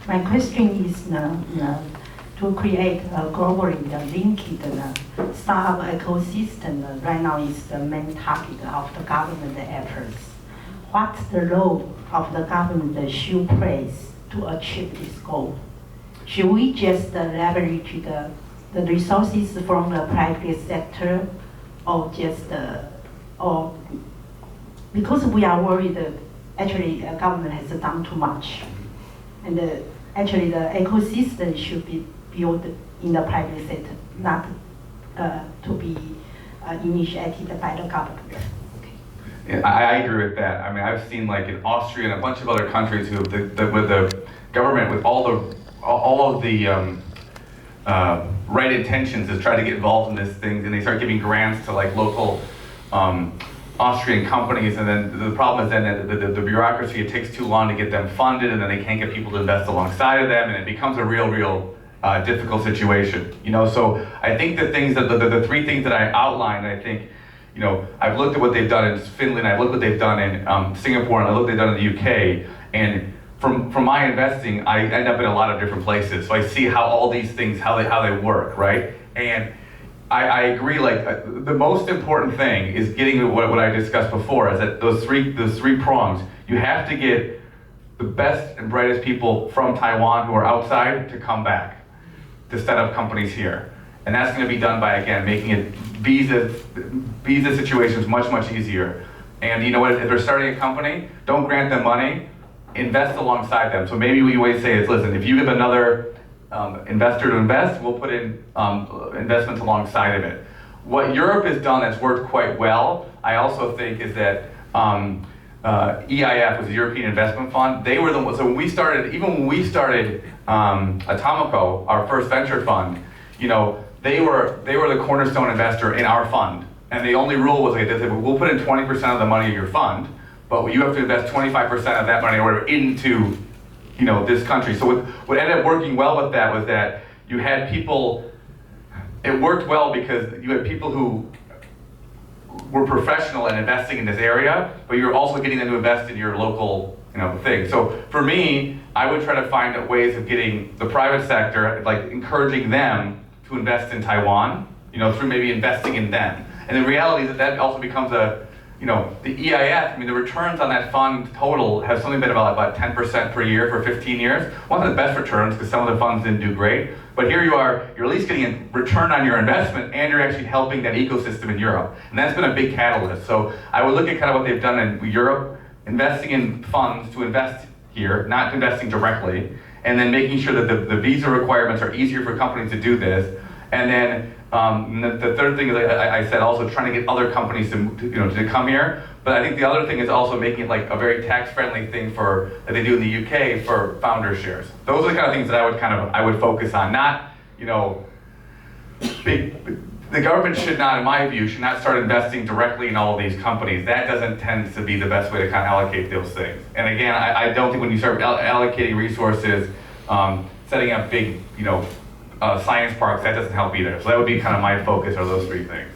My question is to create a globally linked startup ecosystem. Right now is the main target of the government efforts. What's the role of the government should play to achieve this goal? Should we just leverage the resources from the private sector, or just or because we are worried that actually government has done too much, and actually the ecosystem should be built in the private sector, not to be initiated by the government. Yeah, I agree with that. I mean, I've seen like in Austria and a bunch of other countries who, with the government, with all of the right intentions, is try to get involved in these things, and they start giving grants to like local Austrian companies, and then the problem is then that the bureaucracy, it takes too long to get them funded, and then they can't get people to invest alongside of them, and it becomes a real difficult situation. You know, so I think the things that the three things that I outlined, I think, you know, I've looked at what they've done in Finland, I've looked at what they've done in Singapore, and I looked at what they've done in the UK, and from my investing, I end up in a lot of different places. So I see how all these things, how they work, right? And I agree, like the most important thing is getting to what I discussed before, is that those three prongs. You have to get the best and brightest people from Taiwan who are outside to come back to set up companies here. And that's going to be done by, again, making it visa situations much easier. And you know what, if they're starting a company, don't grant them money, invest alongside them. So maybe what you always say is, listen, if you give another investor to invest, we'll put in investments alongside of it. What Europe has done that's worked quite well, I also think, is that EIF was the European Investment Fund. They were the ones, so when we started, even when we started Atomico, our first venture fund, you know, they were the cornerstone investor in our fund. And the only rule was like, they said, we'll put in 20% of the money of your fund, but you have to invest 25% of that money or whatever into, you know, this country. So what ended up working well with that was that you had people, it worked well because you had people who were professional in investing in this area, but you're also getting them to invest in your local, you know, thing. So for me, I would try to find ways of getting the private sector, like encouraging them to invest in Taiwan, you know, through maybe investing in them. And the reality is that also becomes a, you know, the EIF, I mean, the returns on that fund total have something been about 10% per year for 15 years. One of the best returns, because some of the funds didn't do great. But here you are, you're at least getting a return on your investment, and you're actually helping that ecosystem in Europe. And that's been a big catalyst. So I would look at kind of what they've done in Europe, investing in funds to invest here, not investing directly, and then making sure that the visa requirements are easier for companies to do this. And then the third thing is, I said, also trying to get other companies to come here. But I think the other thing is also making it like a very tax-friendly thing that they do in the UK for founder shares. Those are the kind of things that I would focus on. Not, you know, the government should not, in my view, should not start investing directly in all of these companies. That doesn't tend to be the best way to kind of allocate those things. And again, I don't think when you start allocating resources, setting up big, you know, science parks, that doesn't help either. So that would be kind of my focus, are those three things.